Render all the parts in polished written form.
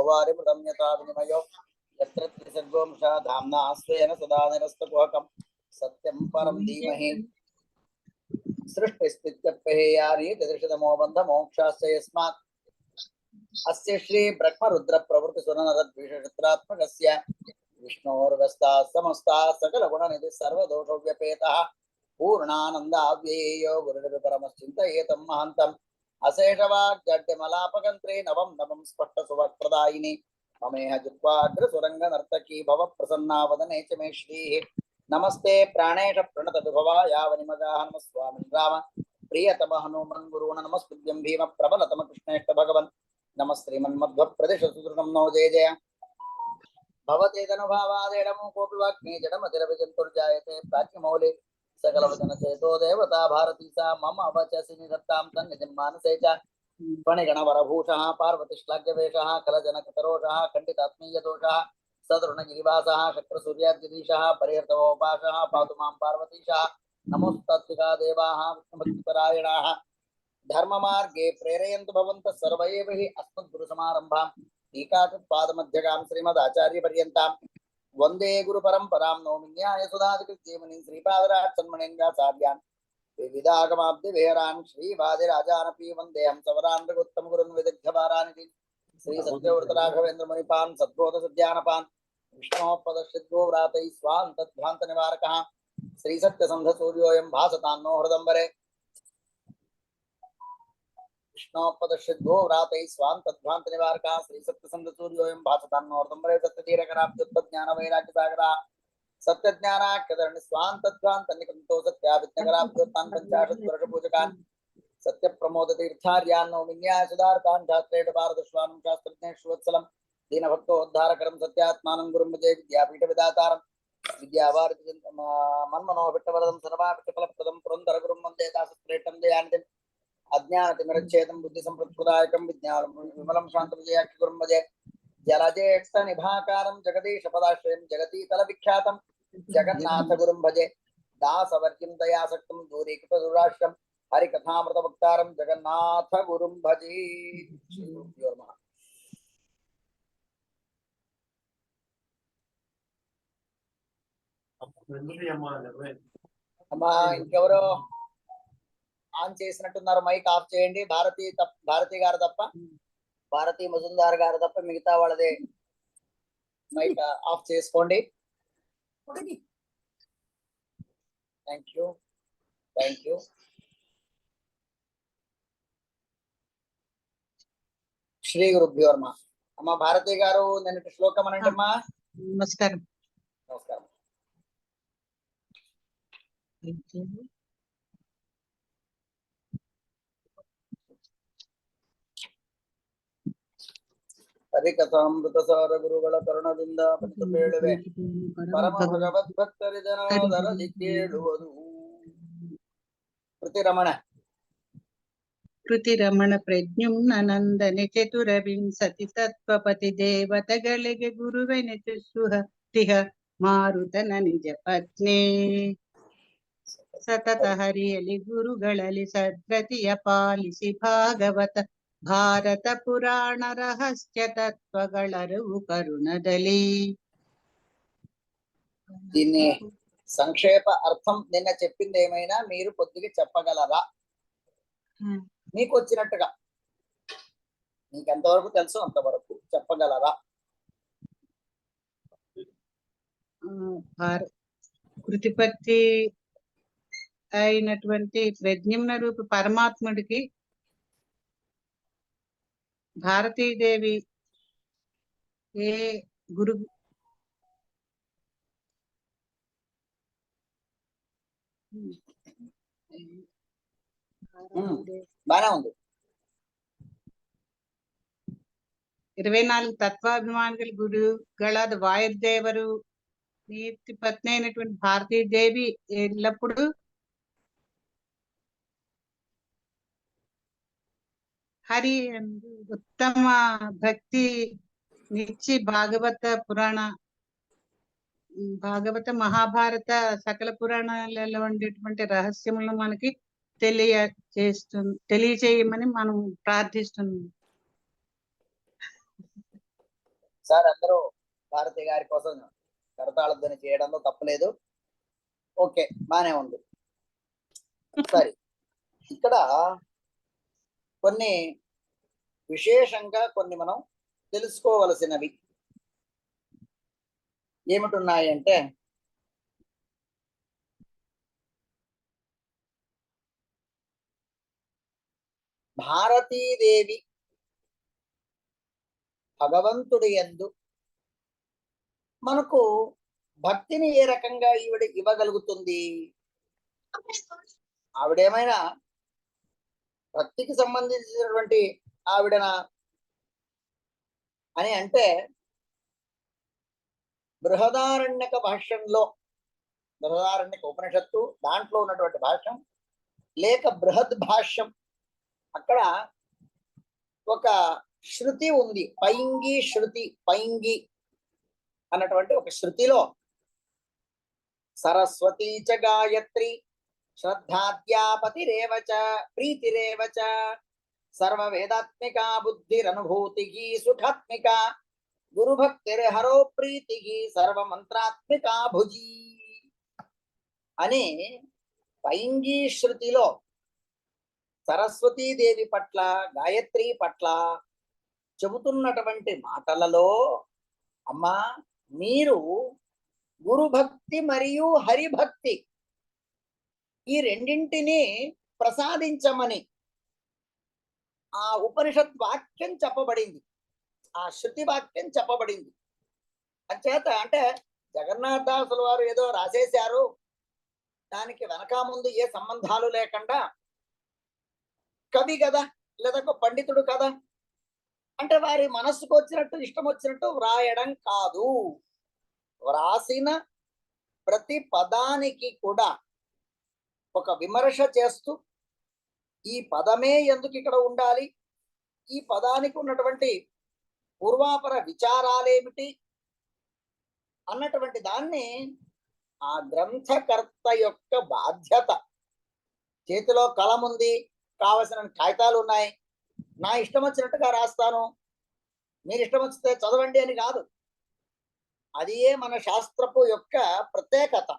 वारिमृतं यथा विनिमयो यत्र त्रिसर्गोंशा धाम्ना स्वेन सदा निरस्तकुहकं सत्यं परं धीमहि सृष्टिस्थित्यप्यहेयानि ददृशतमो बन्धमोक्षाश्च यस्मात् अस्य श्री ब्रह्मरुद्र प्रवृत्ति सुरनरद्विषत्रात्मकस्य विष्णोर्वस्ताः समस्ताः सकलगुणनिधिः सर्वदोषव्यपेतः पूर्णानन्दाव्येयो गुरुदेव परमश्चिन्तयेतं महान्तम् अशेषवाग्जड्यमलापकन्त्रे नवं नवं स्पष्टसुवक्प्रदायिनि ममेह जिह्वाग्रसुरङ्गनर्तकी भव प्रसन्ना वदने च मे श्रीः नमस्ते प्राणेश प्रणतविभवा यावनिमगाः नमः स्वामिन् राम प्रियतम हनुमन् गुरून् नमस्कृत्यं भीम प्रबलतम कृष्णेष्ट भगवन् नमस्त्रीमन्मध्वप्रदेश सुदृढं नो जय जय भवतेदनुभावादेडमो कोऽपि वाक्मे जडमतिरविजन्तुर्जायते प्राच्यमौले सकलवचन चेतो देवता भारती सा मम अवचसि निधत्तां तन्निजं मानसे च फणिगणवरभूषः पार्वतीश्लाघ्यवेषः कलजनकतरोषः खण्डितात्मीयदोषः सदृढगिरिवासः शक्रसूर्याद्यधीशः परिहृतवोपासः पातु मां पार्वतीशः नमोस्तत्विका देवाः विष्णुभक्तिपरायणाः धर्ममार्गे प्रेरयन्तु भवन्तः सर्व एव हि अस्मद्गुरुसमारम्भां टीकाकृत्पादमध्यगां श्रीमदाचार्यपर्यन्तां वंदे गुरु परंपरां नौमिन्याय सुधादिकृत्येमनीं श्रीपादराजसन्मणेन्द्राचार्यान् विविधागमाब्धि विहरान् श्रीवादिराजानपि वन्देऽहं सवरान् रघुत्तम गुरुन् विदग्धवारानिधि श्री सत्यव्रतराघवेन्द्र मुनिपान् सद्बोध सद्यानपान् विष्णोपदश्चिद्गो व्रातैः स्वान्तध्वान्त निवारकः श्री सत्यसन्ध सूर्योऽयं भासतान्नो हृदम्बरे विष्णोपदश्चिद्गो व्रातैः स्वान्तध्वान्त निवारकः श्री सत्यसन्ध सूर्योऽयं भासतान्नो हृदम्बरे सत्यधीरकराब्जोत्पज्ञानवैराग्यसागरः सत्यज्ञानाख्यधरणि स्वान्तध्वान्त निकृन्तो सत्याविद्यकराब्जोत्तान् पञ्चाशद्वर्षपूजकान् सत्यप्रमोदतीर्थार्यान् नौमिन्याय सुधारतान् शास्त्रेण पारदर्शवान् शास्त्रज्ञेष्वत्सलं दीनभक्तोद्धारकरं सत्यात्मानं गुरुं भजे विद्यापीठविदातारं विद्यावारिधि मन्मनोभिट्टवरदं सर्वाभिष्टफलप्रदं पुरन्दरगुरुं वन्दे दासश्रेष्ठं दयानिधिम् अज्ञानतिमिरच्छेदं बुद्धिसम्पत्प्रदायकं विज्ञानं विमलं शान्तविजयाख्यगुरुं भजे जलज्येष्ठनिभाकारं जगदीशपदाश्रयं जगतीतलविख्यातं जगन्नाथगुरुं भजे दासवर्यं दयासक्तं दूरीकृतदुराश्रं हरिकथामृतवक्तारं जगन्नाथगुरुं भजे। అమ్మా ఇంకెవరో ఆన్ చేసినట్టున్నారు, మైక్ ఆఫ్ చేయండి. భారతి గారు తప్ప, భారతి మజుందార్ గారు తప్ప మిగతా వాళ్ళదే మైక్ ఆఫ్ చేసుకోండి. Thank you, thank you. శ్రీ గురుభ్యో నమః. అమ్మ భారతి గారు నిన్నటి శ్లోకం అనండి అమ్మా. నమస్కారం. నమస్కారం. ಹರಿಕಥಾಮೃತಸಾರ ಗುರುಗಳ ಕರುಣದಿಂದ ಪಂಚ ಬೇಳುವೆ ಪರಮ ಭಗವದ್ಭಕ್ತರಿ ಜನೋದರದಿ ಕೇಳುವುದು. ಕೃತಿರಮಣ ಕೃತಿರಮಣ ಪ್ರಜ್ಞುಮ್ನಂದನೆ ಚತುರವಿಂಸತಿ ಸತ್ವಪತಿ ದೇವತೆಗಳಿಗೆ ಗುರುವೆನಿಸುಹ ಮಾರುತನ ನಿಜ ಪತ್ನಿ ಸತತ ಹರಿಯಲಿ ಗುರುಗಳಲ್ಲಿ ಸದ್ಗತಿಯ ಪಾಲಿಸಿ ಭಾಗವತ ಭಾರತ ಪುರಾಣ ರಹಸ್ಯ ತತ್ವಗಳರುವು ಕರುಣದಲ್ಲಿ. దీన్ని సంక్షేప అర్థం నిన్న చెప్పింది ఏమైనా మీరు కొద్దిగా చెప్పగలరా? మీకు వచ్చినట్టుగా, మీకు ఎంతవరకు తెలుసు అంతవరకు చెప్పగలరా? కృతిపత్తి అయినటువంటి ప్రజ్ఞమ్న రూప పరమాత్ముడికి భారతీదేవి ఏ గురు బాగా ఉంది. 24 తత్వాభిమానిಗಳ గురుಗಳಾದ వాయుదేವರು నీతి పత్ని అయినటువంటి భారతీదేవి ఎల్లప్పుడూ హరి ఉత్తమ భక్తి నిచ్చి భాగవత పురాణ, భాగవత మహాభారత సకల పురాణాలలో ఉండేటువంటి రహస్యములను మనకి తెలియచేయమని మనం ప్రార్థిస్తున్నాం. సార్ అందరూ భారతి గారి కోసం కరతాళ చేయడంలో తప్పలేదు. ఓకే, బానే ఉంది. సరే, ఇక్కడ కొన్ని విశేషంగా కొన్ని మనం తెలుసుకోవలసినవి ఏమిటున్నాయంటే, భారతీదేవి భగవంతుడి యందు మనకు భక్తిని ఏ రకంగా ఈవిడ ఇవ్వగలుగుతుంది? ఆవిడేమైనా భక్తికి సంబంధించినటువంటి ఆవిడనా అని అంటే, బృహదారణ్యక భాష్యంలో, బృహదారణ్యక ఉపనిషత్తు దాంట్లో ఉన్నటువంటి భాష్యం లేక బృహద్ భాష్యం, అక్కడ ఒక శృతి ఉంది, పైంగి శృతి. పైంగి అన్నటువంటి ఒక శృతిలో సరస్వతీ చ గాయత్రి శ్రద్ధాద్యాపతిరేవచ ప్రీతిరేవచ సర్వ వేదాత్మిక బుద్ధిరనుభూతికి సుఖాత్మిక గురుభక్తిర్హరో ప్రీతికి సర్వమంత్రాత్మిక భుజీ అని పైంగి శృతిలో సరస్వతీదేవి పట్ల, గాయత్రి పట్ల చెబుతున్నటువంటి మాటలలో, అమ్మా మీరు గురుభక్తి మరియు హరిభక్తి ఈ రెండింటినీ ప్రసాదించమని ఆ ఉపనిషత్ వాక్యం చెప్పబడింది, ఆ శృతి వాక్యం చెప్పబడింది. అంచేత అంటే జగన్నాథదాసుల వారు ఏదో రాసేశారు, దానికి వెనక ముందు ఏ సంబంధాలు లేకుండా, కవి కదా లేదా పండితుడు కదా అంటే వారి మనస్సుకు వచ్చినట్టు ఇష్టం వచ్చినట్టు వ్రాయడం కాదు. వ్రాసిన ప్రతి పదానికి కూడా ఒక విమర్శ చేస్తూ, ఈ పదమే ఎందుకు ఇక్కడ ఉండాలి, ఈ పదానికి ఉన్నటువంటి పూర్వాపర విచారాలేమిటి అన్నటువంటి దాన్ని ఆ గ్రంథకర్త యొక్క బాధ్యత. చేతిలో కలం ఉంది, కావలసిన కాగితాలు ఉన్నాయి, నా ఇష్టం వచ్చినట్టుగా రాస్తాను, మీరు ఇష్టం వచ్చితే చదవండి అని కాదు. అది మన శాస్త్రపు యొక్క ప్రత్యేకత.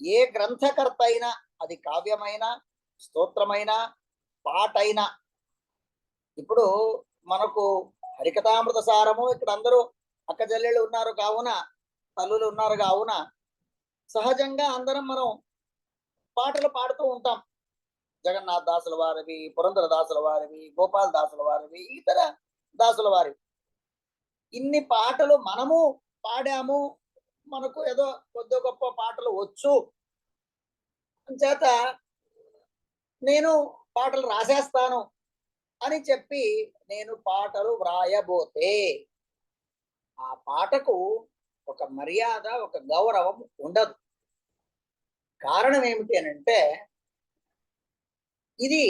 ఏ గ్రంథకర్త అయినా, అది కావ్యమైనా, స్తోత్రమైనా, పాటైనా, ఇప్పుడు మనకు హరికథామృత సారము, ఇక్కడ అందరూ అక్క చెల్లెళ్ళు ఉన్నారు కావున, తల్లులు ఉన్నారు కావున సహజంగా అందరం మనం పాటలు పాడుతూ ఉంటాం. జగన్నాథ దాసుల వారివి, పురంధర దాసుల వారివి, గోపాల్ దాసుల వారివి, ఇతర దాసుల వారివి, ఇన్ని పాటలు మనము పాడాము. మనకు ఏదో కొద్ది గొప్ప పాటలు వచ్చు చేత నేను పాటలు రాసేస్తాను అని చెప్పి నేను పాటలు వ్రాయబోతే ఆ పాటకు ఒక మర్యాద, ఒక గౌరవం ఉండదు. కారణం ఏమిటి అని అంటే, ఇది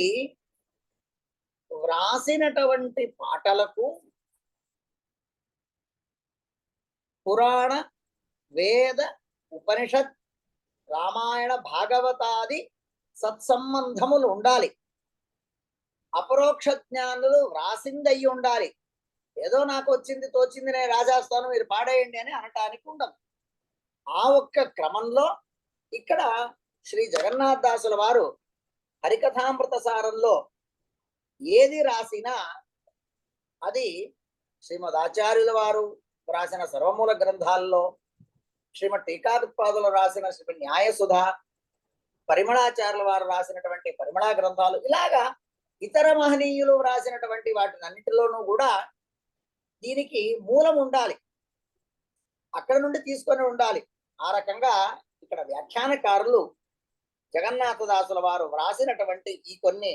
వ్రాసినటువంటి పాటలకు పురాణ, వేద, ఉపనిషత్, రామాయణ, భాగవతాది సత్సంబంధములు ఉండాలి. అపరోక్ష జ్ఞానులు వ్రాసింది అయి ఉండాలి. ఏదో నాకు వచ్చింది తోచింది నేను రాసేస్తాను మీరు పాడేయండి అని అనటానికి ఉండదు. ఆ ఒక్క క్రమంలో ఇక్కడ శ్రీ జగన్నాథ దాసుల వారు హరికథామృత సారంలో ఏది రాసినా అది శ్రీమద్ ఆచార్యుల వారు రాసిన సర్వమూల గ్రంథాల్లో, శ్రీమద్ టీకాదుపాదులు రాసిన శ్రీమద్ న్యాయసుధ, పరిమళాచార్యుల వారు రాసినటువంటి పరిమళా గ్రంథాలు, ఇలాగా ఇతర మహనీయులు రాసినటువంటి వాటినన్నిటిలోనూ కూడా దీనికి మూలం ఉండాలి, అక్కడ నుండి తీసుకొని ఉండాలి. ఆ రకంగా ఇక్కడ వ్యాఖ్యానకారులు జగన్నాథదాసుల వారు వ్రాసినటువంటి ఈ కొన్ని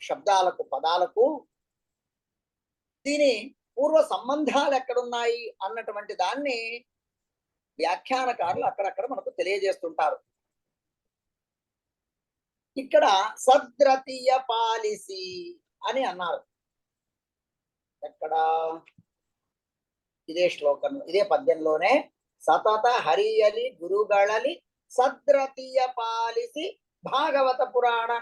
శబ్దాలకు, పదాలకు దీని పూర్వ సంబంధాలు ఎక్కడున్నాయి అన్నటువంటి దాన్ని వ్యాఖ్యానకారులు అక్కడక్కడ మనకు తెలియజేస్తుంటారు. ఇక్కడ సద్రతీయ పాలిసి అని అన్నారు. ఎక్కడ? ఇదే శ్లోకం, ఇదే పద్యంలోనే సతత హరియలి గురుగళలి సద్రతీయ పాలిసి భాగవత పురాణ,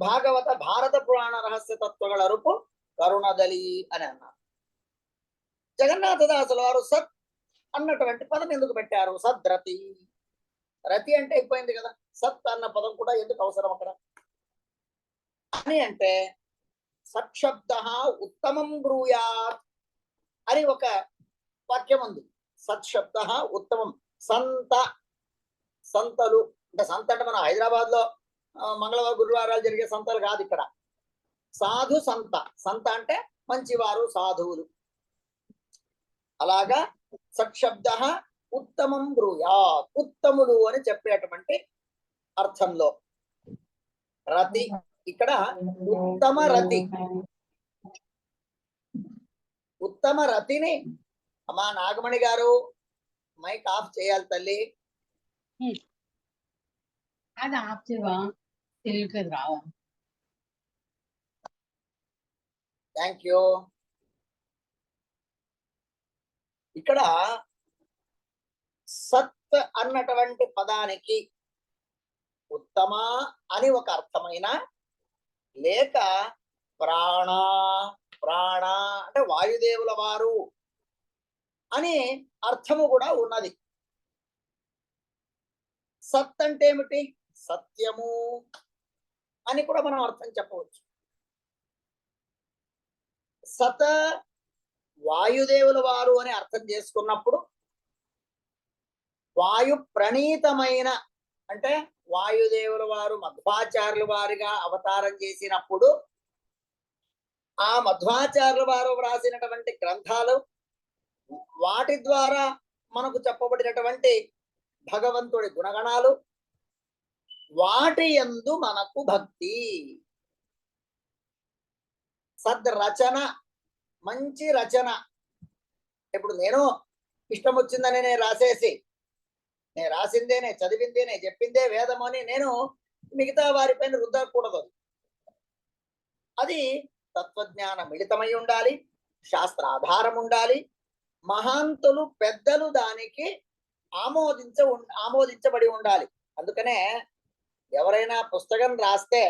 భాగవత భారత పురాణ రహస్య తత్వಗಳ ರೂಪು కరుణదలి అని అన్నారు. జగన్నాథదాసుల వారు సత్ అన్నటువంటి పదం ఎందుకు పెట్టారు? సద్రతి. రతి అంటే అయిపోయింది కదా, సత్ అన్న పదం కూడా ఎందుకు అవసరం అక్కడ అని అంటే, సత్శబ్ద ఉత్తమం బ్రూయాత్ అని ఒక వాక్యం ఉంది. సత్శబ్ద ఉత్తమం. సంత, సంతలు అంటే, సంత అంటే మన హైదరాబాద్ లో మంగళవారం గురువారాలు జరిగే సంతలు కాదు ఇక్కడ. సాధు సంత. సంత అంటే మంచివారు, సాధువులు. అలాగా సత్శబ్ద ఉత్తమం బ్రూయాత్, ఉత్తములు అని చెప్పేటువంటి అర్థంలో రతి ఇక్కడ ఉత్తమ రతి. ఉత్తమ రతిని అమ్మా నాగమణి గారు మైక్ ఆఫ్ చేయాలి తల్లి. అది ఆఫ్ చేయవా? తెలియట్లేదు రావా? Thank you. ఇక్కడ సత్ అన్నటువంటి పదానికి ఉత్తమ అని ఒక అర్థమైన, లేక ప్రాణ, ప్రాణ అంటే వాయుదేవుల వారు అని అర్థము కూడా ఉన్నది. సత్ అంటే ఏమిటి? సత్యము అని కూడా మనం అర్థం చెప్పవచ్చు. సత వాయుదేవుల వారు అని అర్థం చేసుకున్నప్పుడు, వాయు ప్రణీతమైన అంటే వాయుదేవుల వారు మధ్వాచార్యుల వారిగా అవతారం చేసినప్పుడు, ఆ మధ్వాచార్యుల వారు వ్రాసినటువంటి గ్రంథాలు, వాటి ద్వారా మనకు చెప్పబడినటువంటి భగవంతుడి గుణగణాలు, వాటి యందు మనకు భక్తి. సద్రచన, మంచి రచన. ఇప్పుడు నేను ఇష్టం వచ్చిందని నేను రాసేసి, నేను రాసిందే, నేను చదివిందే, నేను చెప్పిందే వేదం అని నేను మిగతా వారిపైన రుద్దకూడదు. అది తత్వజ్ఞాన మిళితమై ఉండాలి, శాస్త్ర ఆధారం ఉండాలి, మహాంతులు పెద్దలు దానికి ఆమోదించబడి ఉండాలి. అందుకనే ఎవరైనా పుస్తకం రాస్తే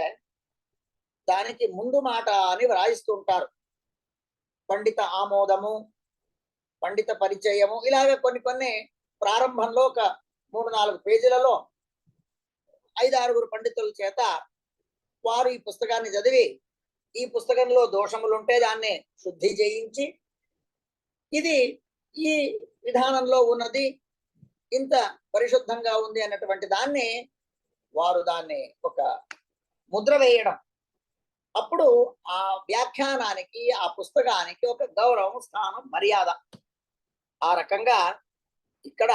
దానికి ముందు మాట అని వ్రాయిస్తూ ఉంటారు. పండిత ఆమోదము, పండిత పరిచయము, ఇలాగ కొన్ని కొన్ని ప్రారంభంలో ఒక 3-4 పేజీలలో 5-6 పండితుల చేత వారు ఈ పుస్తకాన్ని చదివి, ఈ పుస్తకంలో దోషములుంటే దాన్ని శుద్ధి చేయించి, ఇది ఈ విధానంలో ఉన్నది, ఇంత పరిశుద్ధంగా ఉంది అన్నటువంటి దాన్ని వారు దాన్ని ఒక ముద్ర వేయడం. అప్పుడు ఆ వ్యాఖ్యానానికి, ఆ పుస్తకానికి ఒక గౌరవం, స్థానం, మర్యాద. ఆ రకంగా ఇక్కడ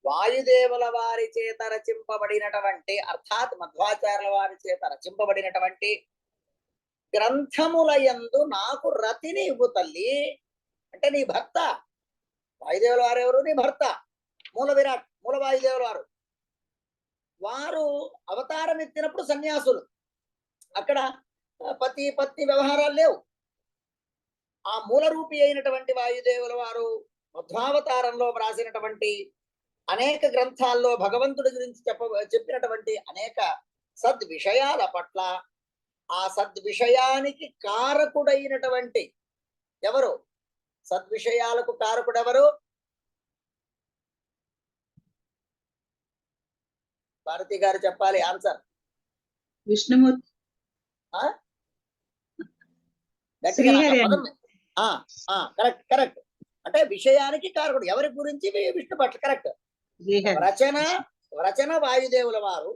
వాయుదేవుల వారి చేత రచింపబడినటువంటి, అర్థాత్ మధ్వాచార్యుల వారి చేత రచింపబడినటువంటి గ్రంథముల యందు నాకు రతిని ఇవ్వు తల్లి. అంటే నీ భర్త వాయుదేవుల వారు ఎవరు? నీ భర్త మూల విరాట్, మూల వాయుదేవుల వారు. వారు అవతారం ఎత్తినప్పుడు సన్యాసులు, అక్కడ పతి పత్ని వ్యవహారాలు లేవు. ఆ మూల రూపి అయినటువంటి వాయుదేవుల వారు మధ్వావతారంలో వ్రాసినటువంటి అనేక గ్రంథాల్లో భగవంతుడి గురించి చెప్పినటువంటి అనేక సద్విషయాల పట్ల, ఆ సద్విషయానికి కారకుడైనటువంటి ఎవరు? సద్విషయాలకు కారకుడెవరు? భారతి గారు చెప్పాలి ఆన్సర్. విష్ణుమూర్తి. Correct correct. అంటే విషయానికి కారకుడు ఎవరి గురించి? విష్ణు పట్ల. కరెక్ట్. రచన వాయుదేవుల వారు,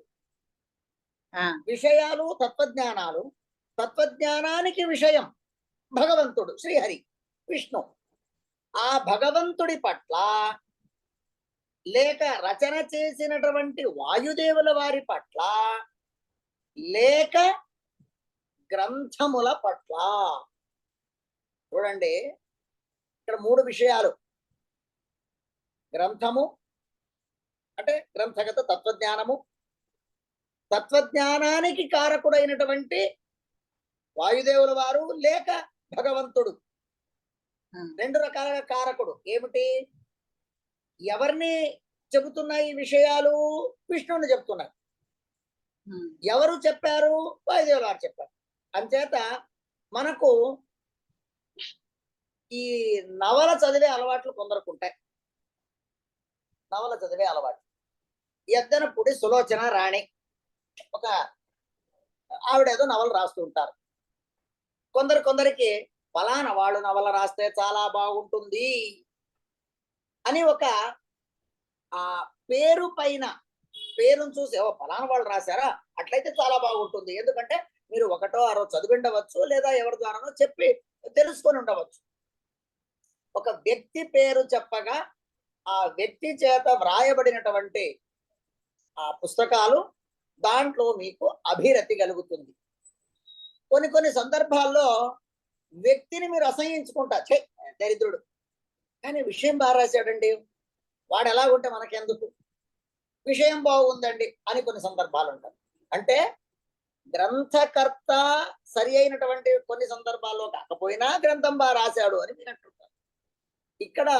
విషయాలు తత్వజ్ఞానాలు, తత్వజ్ఞానానికి విషయం భగవంతుడు శ్రీహరి విష్ణు. ఆ భగవంతుడి పట్ల, లేక రచన చేసినటువంటి వాయుదేవుల వారి పట్ల, లేక గ్రంథముల పట్ల. చూడండి, ఇక్కడ 3 విషయాలు. గ్రంథము అంటే గ్రంథగత తత్వజ్ఞానము, తత్వజ్ఞానానికి కారకుడైనటువంటి వాయుదేవుల వారు, లేక భగవంతుడు. 2 రకాల కారకుడు. ఏమిటి? ఎవరిని చెబుతున్నాయి ఈ విషయాలు? విష్ణువుని చెప్తున్నారు. ఎవరు చెప్పారు? వాయుదేవుల వారు చెప్పారు. అంచేత మనకు ఈ నవల చదివే అలవాట్లు కొందరికి ఉంటాయి. నవల చదివే అలవాటు. ఎద్దనపూడి సులోచన రాణి ఒక ఆవిడేదో నవలు రాస్తూ ఉంటారు. కొందరికి ఫలానా వాళ్ళు నవల రాస్తే చాలా బాగుంటుంది అని ఒక ఆ పేరు పైన పేరును చూసి ఓ ఫలానా వాళ్ళు రాశారా, అట్లయితే చాలా బాగుంటుంది. ఎందుకంటే మీరు ఒకటో ఆరో చదివిండవచ్చు, లేదా ఎవరి ద్వారానో చెప్పి తెలుసుకొని ఉండవచ్చు. ఒక వ్యక్తి పేరు చెప్పగా ఆ వ్యక్తి చేత వ్రాయబడినటువంటి ఆ పుస్తకాలు దాంట్లో మీకు అభిరతి కలుగుతుంది. కొన్ని సందర్భాల్లో వ్యక్తిని మీరు అసహించుకుంటారు, ఛే దరిద్రుడు, కానీ విషయం బాగా రాశాడండి, వాడు ఎలాగుంటే మనకెందుకు, విషయం బాగుందండి అని కొన్ని సందర్భాలు ఉంటాయి. అంటే గ్రంథకర్త సరి అయినటువంటి కొన్ని సందర్భాల్లో కాకపోయినా గ్రంథం బాగా రాశాడు అని మీరు అంటుంటారు. ఇక్కడ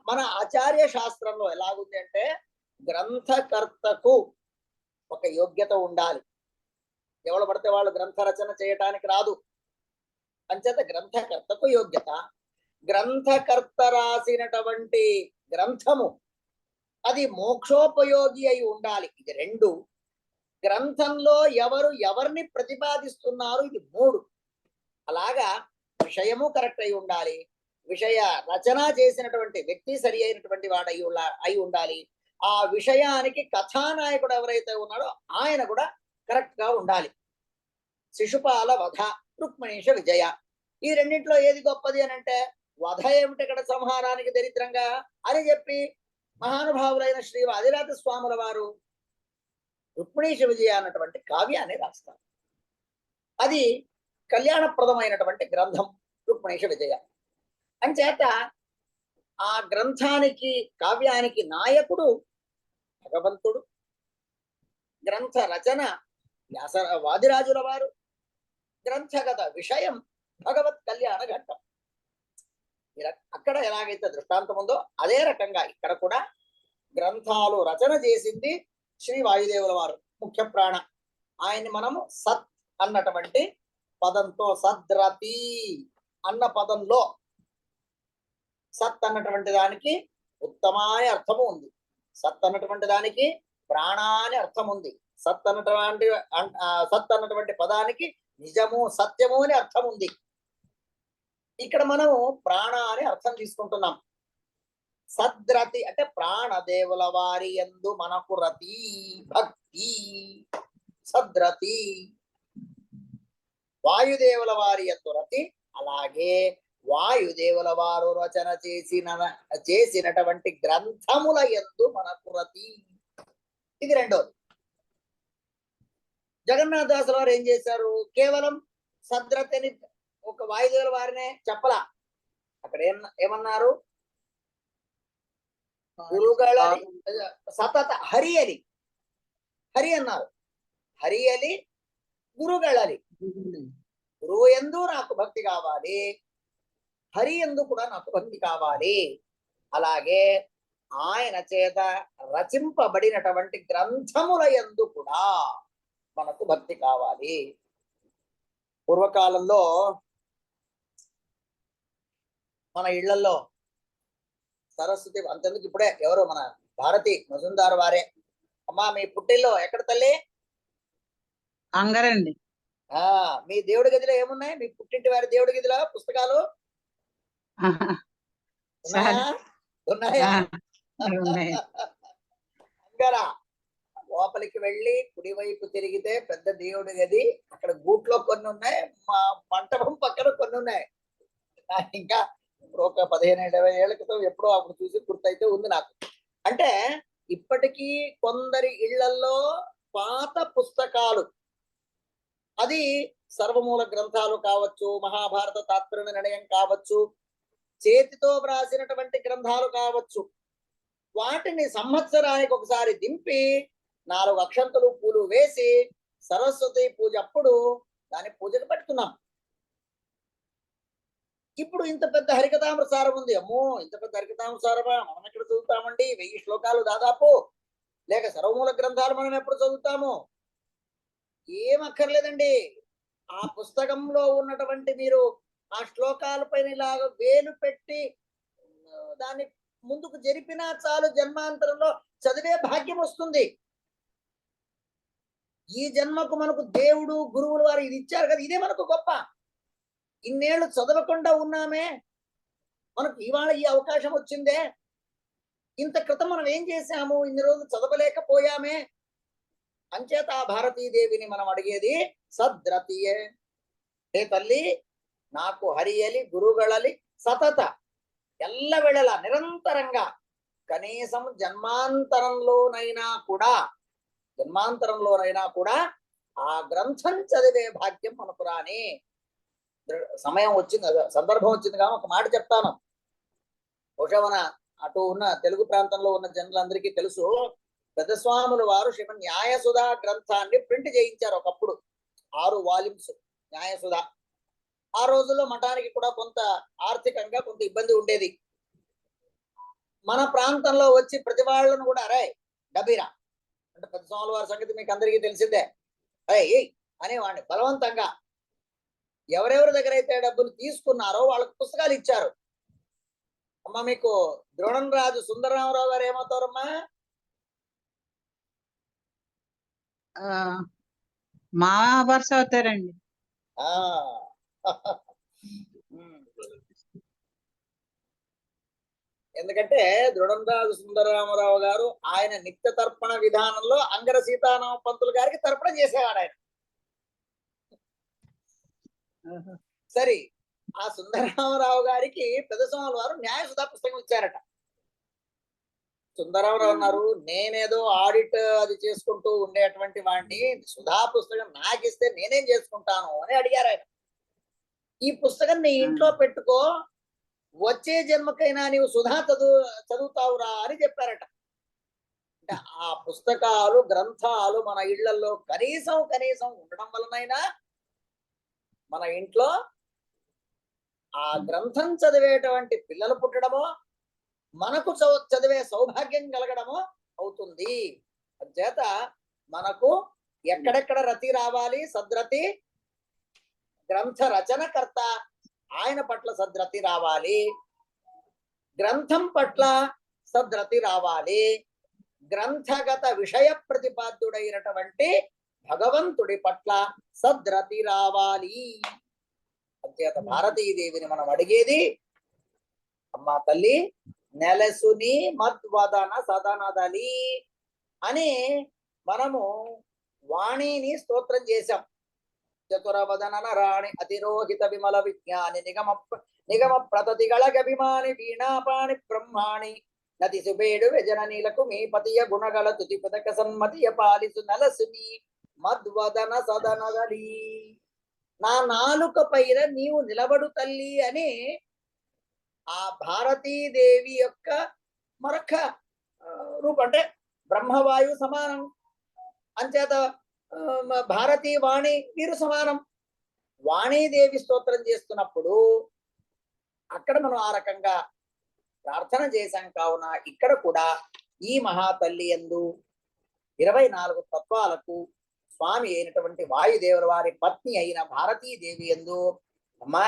మన ఆచార్య శాస్త్రంలో ఎలాగుంది అంటే గ్రంథకర్తకు ఒక యోగ్యత ఉండాలి. ఎవరు పడితే వాళ్ళు గ్రంథ రచన చేయటానికి రాదు. అంచేత గ్రంథకర్తకు యోగ్యత, గ్రంథకర్త రాసినటువంటి గ్రంథము అది మోక్షోపయోగి అయి ఉండాలి. ఇది 2. గ్రంథంలో ఎవరిని ప్రతిపాదిస్తున్నారు, ఇది 3. అలాగా విషయము కరెక్ట్ అయి ఉండాలి, విషయ రచన చేసినటువంటి వ్యక్తి సరి అయినటువంటి వాడు అయి ఉండాలి, ఆ విషయానికి కథానాయకుడు ఎవరైతే ఉన్నాడో ఆయన కూడా కరెక్ట్ గా ఉండాలి. శిశుపాల వధ, రుక్మిణీష విజయ, ఈ రెండింటిలో ఏది గొప్పది అని అంటే వధ ఏమిటి ఇక్కడ సంహారానికి దరిద్రంగా అని చెప్పి మహానుభావులైన శ్రీ ఆదినాథ స్వాముల వారు రుక్మిణీష విజయ అన్నటువంటి కావ్యాన్ని రాస్తారు. అది కళ్యాణప్రదమైనటువంటి గ్రంథం రుక్మిణీష విజయ. అంచేత ఆ గ్రంథానికి కావ్యానికి నాయకుడు భగవంతుడు, గ్రంథ రచన వాదిరాజుల వారు, గ్రంథగత విషయం భగవత్ కళ్యాణ ఘట్టం. అక్కడ ఎలాగైతే దృష్టాంతం ఉందో అదే రకంగా ఇక్కడ కూడా గ్రంథాలు రచన చేసింది శ్రీ వాయుదేవుల వారు, ముఖ్య ప్రాణ. ఆయన్ని మనము సత్ అన్నటువంటి పదంతో, సద్రతి అన్న పదంలో సత్ అన్నటువంటి దానికి ఉత్తమాయ అర్థము ఉంది, సత్ అన్నటువంటి దానికి ప్రాణాని అర్థం ఉంది, సత్ అన్నటువంటి పదానికి నిజము సత్యము అని అర్థం ఉంది. ఇక్కడ మనము ప్రాణ అని అర్థం తీసుకుంటున్నాం. సద్రతి అంటే ప్రాణదేవుల వారి యందు మనకు రతి భక్తి, సద్రతి. వాయుదేవుల వారి యందు రతి, అలాగే వాయుదేవుల వారు రచన చేసినటువంటి గ్రంథముల యందు మనకు రతి. ఇది 2వది. జగన్నాథదాసుల వారు ఏం చేశారు, కేవలం సద్రతిని ఒక వాయుదేవుల వారినే చెప్పలా, అక్కడ ఏమన్నారు, గురుగళలి సతత హరి అన్నారు. హరి అలి గురుగళలి, గురువు యందు నాకు భక్తి కావాలి, హరి యందు కూడా నాకు భక్తి కావాలి. అలాగే ఆయన చేత రచింపబడినటువంటి గ్రంథముల యందు కూడా మనకు భక్తి కావాలి. పూర్వకాలంలో మన ఇళ్లలో సరస్వతి, అంతెందుకు ఇప్పుడే ఎవరు మన భారతి మజుందార్ వారే, అమ్మా మీ పుట్టిల్లో ఎక్కడ తల్లి? అంగారండి. మీ దేవుడి గదిలో ఏమున్నాయి, మీ పుట్టింటి వారి దేవుడి గదిలో పుస్తకాలు ఉన్నాయా? అంగారా లోపలికి వెళ్ళి కుడివైపు తిరిగితే పెద్ద దేవుడి గది, అక్కడ గూట్లో కొన్ని ఉన్నాయి, మా మంటపం పక్కన కొన్ని ఉన్నాయి. ఇంకా ఒక 15-20 ఏళ్ల క్రితం ఎప్పుడో అప్పుడు చూసి గుర్తయితే ఉంది నాకు. అంటే ఇప్పటికీ కొందరి ఇళ్లలో పాత పుస్తకాలు, అది సర్వమూల గ్రంథాలు కావచ్చు, మహాభారత తాత్పర్య నిర్ణయం కావచ్చు, చేతితో వ్రాసినటువంటి గ్రంథాలు కావచ్చు, వాటిని సంవత్సరానికి ఒకసారి దింపి 4 అక్షంతలు పూలు వేసి సరస్వతి పూజ అప్పుడు దాని పూజకు పెట్టుకున్నాం. ఇప్పుడు ఇంత పెద్ద హరికథామృతసారం ఉంది. అమ్మో, ఇంత పెద్ద హరికథామృతసారమా, మనం ఎక్కడ చదువుతామండి? 1000 శ్లోకాలు దాదాపు, లేక సర్వమూల గ్రంథాలు మనం ఎప్పుడు చదువుతాము? ఏం అక్కర్లేదండి. ఆ పుస్తకంలో ఉన్నటువంటి మీరు ఆ శ్లోకాల పైన ఇలాగ వేలు పెట్టి దాన్ని ముందుకు జరిపినా చాలు జన్మాంతరంలో చదివే భాగ్యం వస్తుంది. ఈ జన్మకు మనకు దేవుడు గురువులు వారు ఇది ఇచ్చారు కదా, ఇదే మనకు గొప్ప. ఇన్నేళ్లు చదవకుండా ఉన్నామే, మనకు ఇవాళ ఈ అవకాశం వచ్చిందే. ఇంత క్రితం మనం ఏం చేశాము, ఇన్ని రోజులు చదవలేకపోయామే. అంచేత ఆ భారతీదేవిని మనం అడిగేది సద్రతియే. హే తల్లి, నాకు హరియలి గురుಗಳಲಿ సతత ఎల్లవేళలా నిరంతరంగా కనీసం జన్మాంతరంలోనైనా కూడా ఆ గ్రంథం చదివే భాగ్యం మనకు రాని సమయం వచ్చింది, సందర్భం వచ్చింది. కాబట్టి ఒక మాట చెప్తాను. బహుశా మన అటు ఉన్న తెలుగు ప్రాంతంలో ఉన్న జనులందరికీ తెలుసు, పెద్దస్వాముల వారు శ్రీమన్ న్యాయసుధా గ్రంథాన్ని ప్రింట్ చేయించారు ఒకప్పుడు, 6 వాల్యూమ్స్ న్యాయసుధ. ఆ రోజుల్లో మఠానికి కూడా కొంత ఆర్థికంగా కొంత ఇబ్బంది ఉండేది. మన ప్రాంతంలో వచ్చి ప్రతి వాళ్ళను కూడా అరే డబ్బీరా అంటే, పెద్దస్వాముల వారి సంగతి మీకు అందరికీ తెలిసిందే, అరే అనేవాడిని బలవంతంగా. ఎవరెవరి దగ్గర అయితే డబ్బులు తీసుకున్నారో వాళ్ళకు పుస్తకాలు ఇచ్చారు. అమ్మా, మీకు ద్రోణం రాజు సుందరరామరావు గారు ఏమవుతారమ్మా? మా వరుస అవుతారండి. ఎందుకంటే ద్రోణంరాజు సుందరరామరావు గారు ఆయన నిత్య తర్పణ విధానంలో అంగర సీతారామ పంతులు గారికి తర్పణ చేసేవాడు ఆయన. సరే, ఆ సుందరరామరావు గారికి పెద్దస్వాముల వారు న్యాయసుధా పుస్తకం ఇచ్చారట. సుందరరామరావు అన్నారు, నేనేదో ఆడిట్ అది చేసుకుంటూ ఉండేటువంటి వాడిని, సుధా పుస్తకం నాకిస్తే నేనేం చేసుకుంటాను అని అడిగారు ఆయన. ఈ పుస్తకం నీ ఇంట్లో పెట్టుకో, వచ్చే జన్మకైనా నీవు సుధా చదువుతావురా అని చెప్పారట. అంటే ఆ పుస్తకాలు గ్రంథాలు మన ఇళ్లలో కనీసం ఉండడం వలనైనా మన ఇంట్లో ఆ గ్రంథం చదివేటువంటి పిల్లలు పుట్టడమో, మనకు చదివే సౌభాగ్యం కలగడమో అవుతుంది. అంచేత మనకు ఎక్కడెక్కడ రతి రావాలి, సద్రతి గ్రంథ రచనకర్త ఆయన పట్ల సద్రతి రావాలి, గ్రంథం పట్ల సద్రతి రావాలి, గ్రంథగత విషయ ప్రతిపాద్యుడైనటువంటి భగవంతుడి పట్ల సద్రతి రావాలి. అంచేత భారతీదేవిని మనం అడిగేది, అమ్మా తల్లి నెలసుని మద్వదన సదనదలి అని మనము వాణిని స్తోత్రం చేశాం. చతురవదన రాణి అతిరోహిత విమల విజ్ఞాని నిగమ ప్రతతిగళగభిమాని వీణాపాణి బ్రహ్మాణి నతి సుబేడు వ్యజననీలకు మీ పతియ గుణగల తుతి పదక సన్మతియ పాలిసు నలసుని మద్వదన సదనదలి. నా నాలుక పైన నీవు నిలబడు తల్లి అని ఆ భారతీదేవి యొక్క మరొక రూపం. అంటే బ్రహ్మవాయు సమానం, అంచేత భారతీ వాణి వీరు సమానం. వాణీదేవి స్తోత్రం చేస్తున్నప్పుడు అక్కడ మనం ఆ రకంగా ప్రార్థన చేశాం. కావున ఇక్కడ కూడా ఈ మహాతల్లి యందు 24 తత్వాలకు స్వామి అయినటువంటి వాయుదేవుల వారి పత్ని అయిన భారతీదేవి యందు, అమ్మా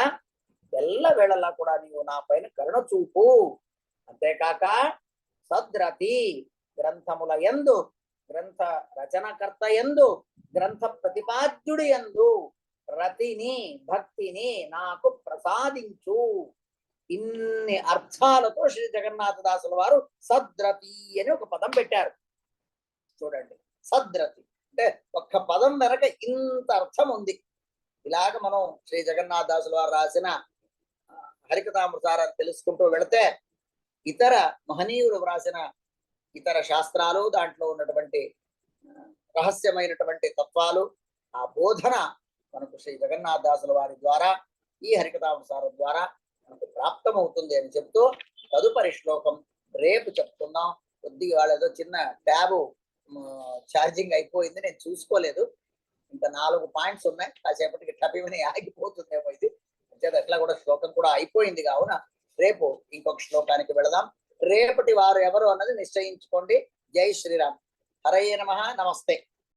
ఎల్ల వేళలా కూడా నీవు నా పైన కరుణ చూపు. అంతేకాక సద్రతి గ్రంథముల యందు, గ్రంథ రచనకర్త యందు, గ్రంథ ప్రతిపాద్యుడి యందు రతిని భక్తిని నాకు ప్రసాదించు. ఇన్ని అర్థాలతో శ్రీ జగన్నాథదాసుల వారు సద్రతి అని ఒక పదం పెట్టారు. చూడండి, సద్రతి అంటే ఒక్క పదం వెనక ఇంత అర్థం ఉంది. ఇలాగ మనం శ్రీ జగన్నాథదాసుల వారు రాసిన హరికథామృతారాన్ని తెలుసుకుంటూ వెళితే ఇతర మహనీయులు వ్రాసిన ఇతర శాస్త్రాలు, దాంట్లో ఉన్నటువంటి రహస్యమైనటువంటి తత్వాలు, ఆ బోధన మనకు శ్రీ జగన్నాథదాసుల వారి ద్వారా ఈ హరికథామృతారం ద్వారా మనకు ప్రాప్తమవుతుంది అని చెప్తూ తదుపరి శ్లోకం రేపు చెప్తున్నాం. కొద్దిగా ఏదో చిన్న ట్యాబు ఛార్జింగ్ అయిపోయింది, నేను చూసుకోలేదు. ఇంకా 4 పాయింట్స్ ఉన్నాయి, కాసేపటికి టపిమని ఆగిపోతుందేమో ఇది. ఎట్లా కూడా శ్లోకం కూడా అయిపోయింది. కావున రేపు ఇంకొక శ్లోకానికి వెళదాం. రేపటి వారు ఎవరు అన్నది నిశ్చయించుకోండి. జై శ్రీరామ్. హరయే నమః. నమస్తే.